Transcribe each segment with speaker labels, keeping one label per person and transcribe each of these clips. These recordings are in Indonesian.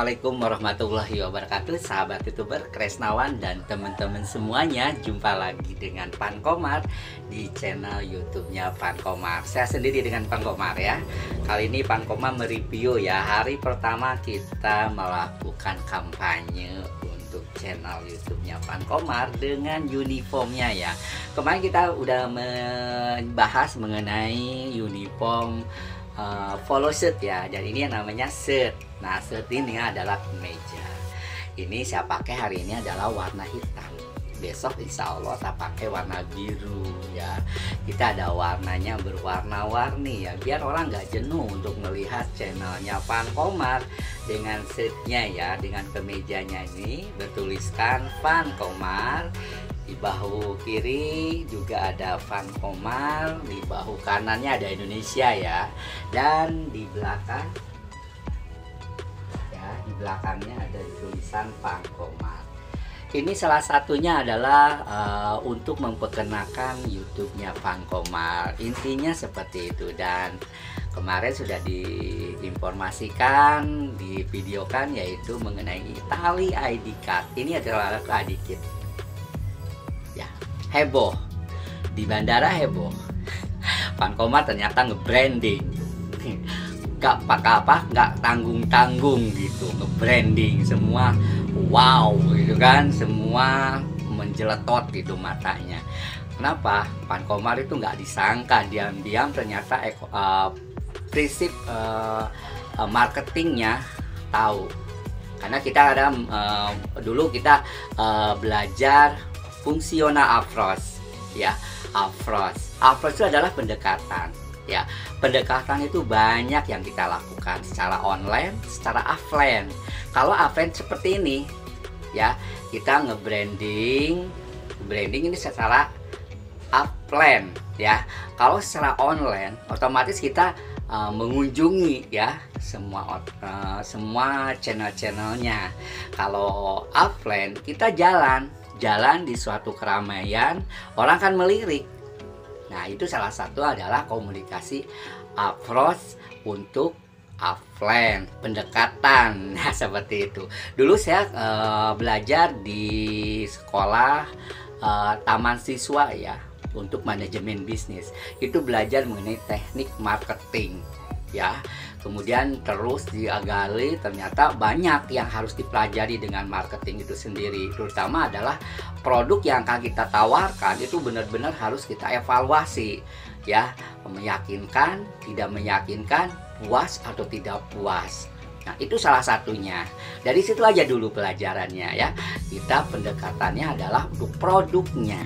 Speaker 1: Assalamualaikum warahmatullahi wabarakatuh, sahabat youtuber Kresnawan dan teman-teman semuanya. Jumpa lagi dengan Pan Komar di channel YouTube-nya Pan Komar. Saya sendiri dengan Pan Komar ya. Kali ini Pan Komar mereview ya, hari pertama kita melakukan kampanye untuk channel YouTube-nya Pan Komar dengan uniformnya ya. Kemarin kita udah membahas mengenai uniform follow shirt ya, dan ini yang namanya shirt. Nah, shirt ini adalah kemeja. Ini saya pakai hari ini adalah warna hitam. Besok insya Allah saya pakai warna biru ya. Kita ada warnanya berwarna-warni ya, biar orang nggak jenuh untuk melihat channelnya Pan Komar dengan shirtnya ya, dengan kemejanya ini bertuliskan Pan Komar. Di bahu kiri juga ada Pan Komar, di bahu kanannya ada Indonesia ya, dan di belakang ya, di belakangnya ada tulisan Pan Komar. Ini salah satunya adalah untuk memperkenalkan YouTube-nya Pan Komar. Intinya seperti itu, dan kemarin sudah diinformasikan, divideokan, yaitu mengenai tali ID card. Ini adalah ID kit. Heboh di bandara, heboh. Pan Komar ternyata nge-branding, gak pakai apa, gak tanggung-tanggung gitu, nge-branding semua. Wow gitu kan, semua menjeletot gitu matanya. Kenapa? Pan Komar itu nggak disangka, diam-diam ternyata prinsip marketingnya tahu. Karena kita ada dulu kita belajar fungsional approach ya. Approach itu adalah pendekatan ya. Pendekatan itu banyak yang kita lakukan secara online, secara offline. Kalau offline seperti ini ya, kita nge-branding ini secara offline ya. Kalau secara online otomatis kita mengunjungi ya semua channel-channelnya. Kalau offline kita jalan di suatu keramaian, orang kan melirik. Nah, itu salah satu adalah komunikasi approach untuk offline, pendekatan. Nah, seperti itu. Dulu saya belajar di sekolah taman siswa ya, untuk manajemen bisnis. Itu belajar mengenai teknik marketing ya. Kemudian terus digali, ternyata banyak yang harus dipelajari dengan marketing itu sendiri. Terutama adalah produk yang akan kita tawarkan itu benar-benar harus kita evaluasi ya, meyakinkan, tidak meyakinkan, puas atau tidak puas. Nah, itu salah satunya. Dari situ aja dulu pelajarannya ya. Kita pendekatannya adalah untuk produknya.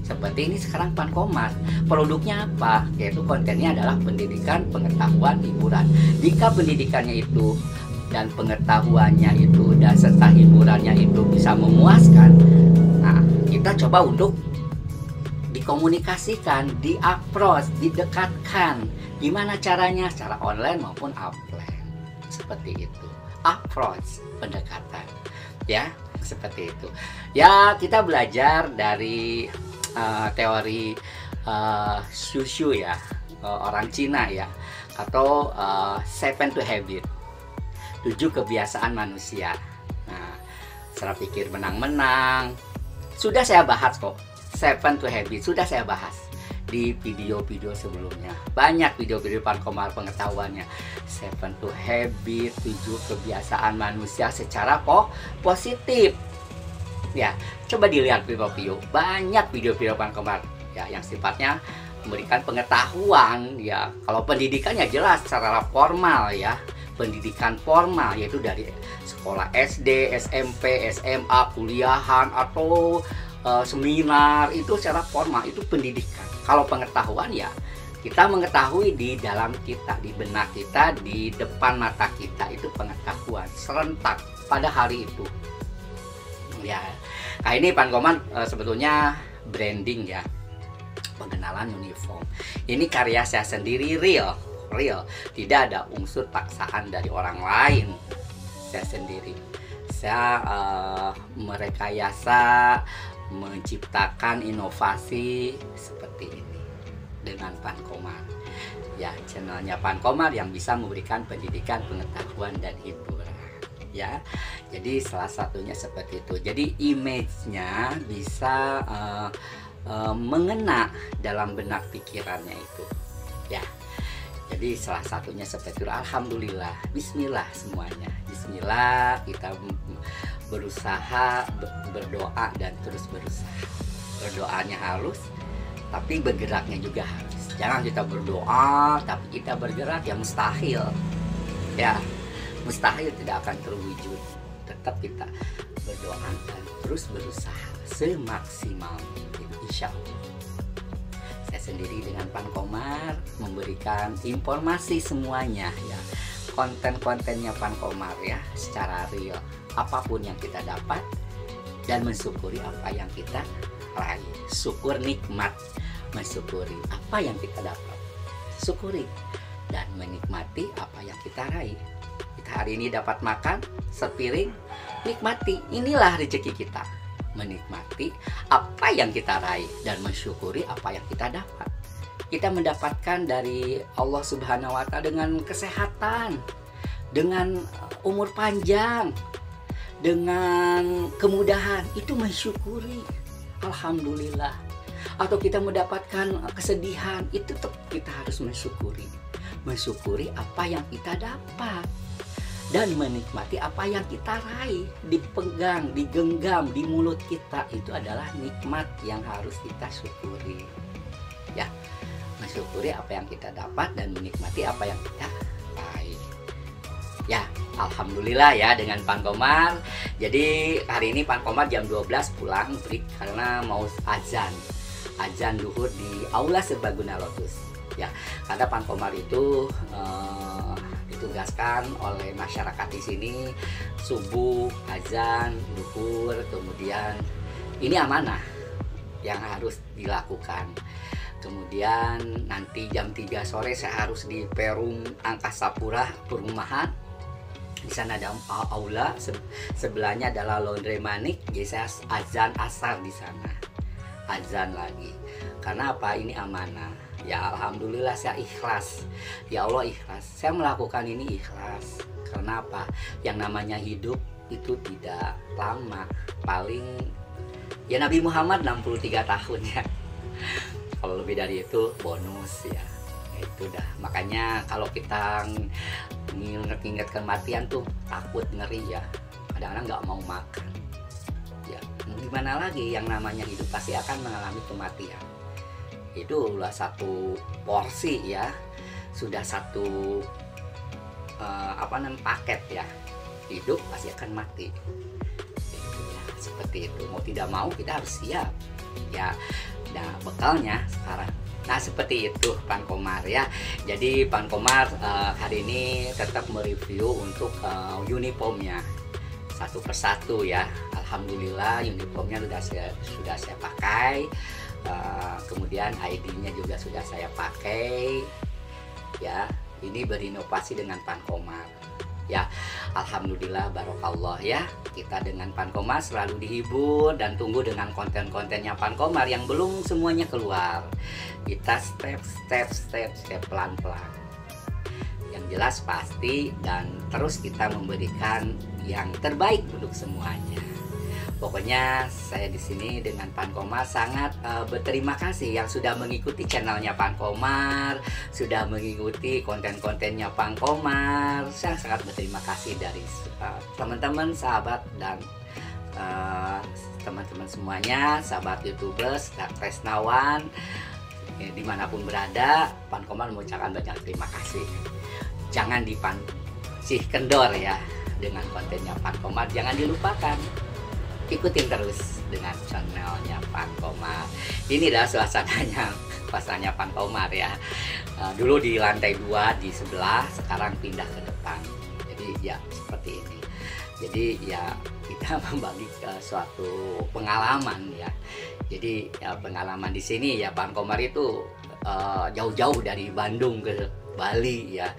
Speaker 1: Seperti ini sekarang Pan Komar, produknya apa? Yaitu kontennya adalah pendidikan, pengetahuan, hiburan. Jika pendidikannya itu dan pengetahuannya itu dan serta hiburannya itu bisa memuaskan, nah kita coba untuk dikomunikasikan, di-approach, didekatkan. Gimana caranya? Secara online maupun offline. Seperti itu. Approach, pendekatan. Ya, seperti itu. Ya, kita belajar dari teori Shushu ya, orang Cina ya, atau 7 habit, 7 kebiasaan manusia. Nah, cara pikir menang-menang sudah saya bahas kok. 7 habit sudah saya bahas di video-video sebelumnya. Banyak video-video Pan Komar pengetahuannya. 7 habit, 7 kebiasaan manusia secara positif. Ya, coba dilihat video-video, banyak video-video Pan Komar ya yang sifatnya memberikan pengetahuan ya. Kalau pendidikannya jelas secara formal ya, pendidikan formal yaitu dari sekolah SD, SMP, SMA, kuliahan atau seminar, itu secara formal, itu pendidikan. Kalau pengetahuan ya kita mengetahui di dalam kita, di benak kita, di depan mata kita, itu pengetahuan serentak pada hari itu. Ya, nah ini Pan Komar sebetulnya branding ya, pengenalan uniform. Ini karya saya sendiri, real, tidak ada unsur paksaan dari orang lain. Saya sendiri, saya merekayasa, menciptakan inovasi seperti ini dengan Pan Komar. Ya, channelnya Pan Komar yang bisa memberikan pendidikan, pengetahuan dan hiburan. ya. Jadi salah satunya seperti itu. Jadi image-nya bisa mengena dalam benak pikirannya itu, ya. Jadi salah satunya seperti itu. Alhamdulillah, Bismillah semuanya. Bismillah, kita berusaha, berdoa dan terus berusaha. Berdoanya halus, tapi bergeraknya juga harus. Jangan kita berdoa tapi kita bergerak, ya mustahil. Ya, mustahil tidak akan terwujud. Tetap kita berdoa dan terus berusaha semaksimal mungkin, insya Allah. Saya sendiri dengan Pan Komar memberikan informasi semuanya, ya, konten-kontennya Pan Komar, ya, secara real, apapun yang kita dapat dan mensyukuri apa yang kita raih. Syukur nikmat, mensyukuri apa yang kita dapat, syukuri dan menikmati apa yang kita raih. Kita hari ini dapat makan sepiring, nikmati, inilah rezeki kita. Menikmati apa yang kita raih dan mensyukuri apa yang kita dapat. Kita mendapatkan dari Allah Subhanahu wa Ta'ala dengan kesehatan, dengan umur panjang, dengan kemudahan, itu mensyukuri. Alhamdulillah. Atau kita mendapatkan kesedihan, itu tetap kita harus mensyukuri. Mensyukuri apa yang kita dapat dan menikmati apa yang kita raih, dipegang, digenggam di mulut kita, itu adalah nikmat yang harus kita syukuri, ya. Mensyukuri apa yang kita dapat dan menikmati apa yang kita raih, ya. Alhamdulillah, ya, dengan Pan Komar. Jadi hari ini Pan Komar jam 12 pulang break karena mau azan duhur di Aula Serbaguna Lotus, ya. Karena Pan Komar itu ditugaskan oleh masyarakat di sini subuh, azan, duhur, kemudian ini amanah yang harus dilakukan. Kemudian nanti jam 3 sore saya harus di Perum Angkasa Pura perumahan. Di sana ada aula, sebelahnya adalah laundry manik. Jadi saya azan asar di sana. Azan lagi. Karena apa? Ini amanah. Ya alhamdulillah saya ikhlas. Ya Allah ikhlas. Saya melakukan ini ikhlas. Karena apa? Yang namanya hidup itu tidak lama. Paling ya Nabi Muhammad 63 tahun, ya. Kalau lebih dari itu bonus, ya. Itu dah. Makanya kalau kita nginget kematian tuh takut, ngeri, ya. Kadang-kadang nggak mau makan. Ya, gimana lagi, yang namanya hidup pasti akan mengalami kematian. Itu udah satu porsi, ya, sudah satu paket, ya. Hidup pasti akan mati. Itu, ya, seperti itu. Mau tidak mau kita harus siap, ya. Nah bekalnya sekarang. Nah seperti itu Pan Komar, ya. Jadi Pan Komar hari ini tetap mereview untuk uniformnya satu persatu, ya. Alhamdulillah uniformnya sudah saya pakai. Kemudian ID-nya juga sudah saya pakai, ya. Ini berinovasi dengan Pan Komar, ya. Alhamdulillah barokallah, ya. Kita dengan Pan Komar selalu dihibur dan tunggu dengan konten-kontennya Pan Komar yang belum semuanya keluar. Kita step pelan-pelan. Yang jelas pasti dan terus kita memberikan yang terbaik untuk semuanya. Pokoknya saya di sini dengan Pan Komar sangat berterima kasih yang sudah mengikuti channelnya Pan Komar, sudah mengikuti konten-kontennya Pan Komar. Saya sangat berterima kasih dari teman-teman, sahabat dan teman-teman semuanya, sahabat YouTubers dan Tresnawan dimanapun berada. Pan Komar mengucapkan banyak terima kasih. Jangan dipancing kendor, ya, dengan kontennya Pan Komar, jangan dilupakan. Ikutin terus dengan channelnya Pan Komar. Ini adalah suasananya Pan Komar, ya. Dulu di lantai 2 di sebelah, sekarang pindah ke depan. Jadi ya seperti ini. Jadi ya kita membagi suatu pengalaman, ya. Jadi ya pengalaman di sini, ya, Pan Komar itu jauh-jauh dari Bandung ke Bali, ya.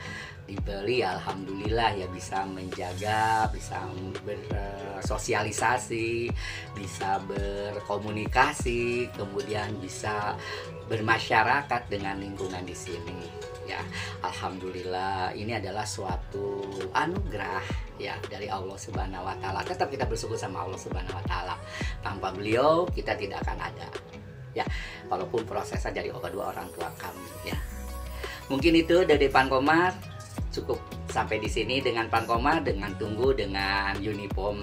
Speaker 1: Di Bali alhamdulillah, ya, bisa menjaga, bisa bersosialisasi, bisa berkomunikasi, kemudian bisa bermasyarakat dengan lingkungan di sini. ya. Alhamdulillah ini adalah suatu anugerah ya dari Allah Subhanahu wa taala. Tetap kita bersyukur sama Allah Subhanahu wa taala. Tanpa beliau kita tidak akan ada. Ya, walaupun prosesnya dari kedua orang tua kami ya. Mungkin itu dari Pan Komar, cukup sampai di sini dengan Pan Komar, dengan tunggu dengan uniform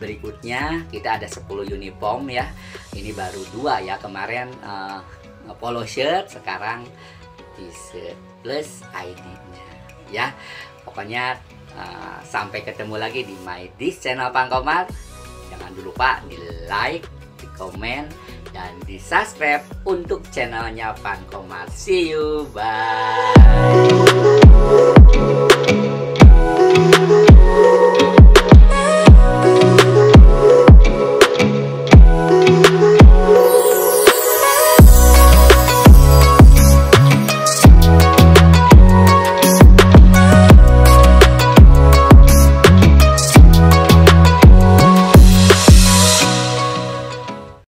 Speaker 1: berikutnya. Kita ada 10 uniform ya. Ini baru 2 ya, kemarin polo shirt, sekarang t-shirt plus ID-nya ya. Pokoknya sampai ketemu lagi di My Dish channel Pan Komar. Jangan lupa di like, di komen, dan di subscribe untuk channelnya Pan Komar. See you, bye.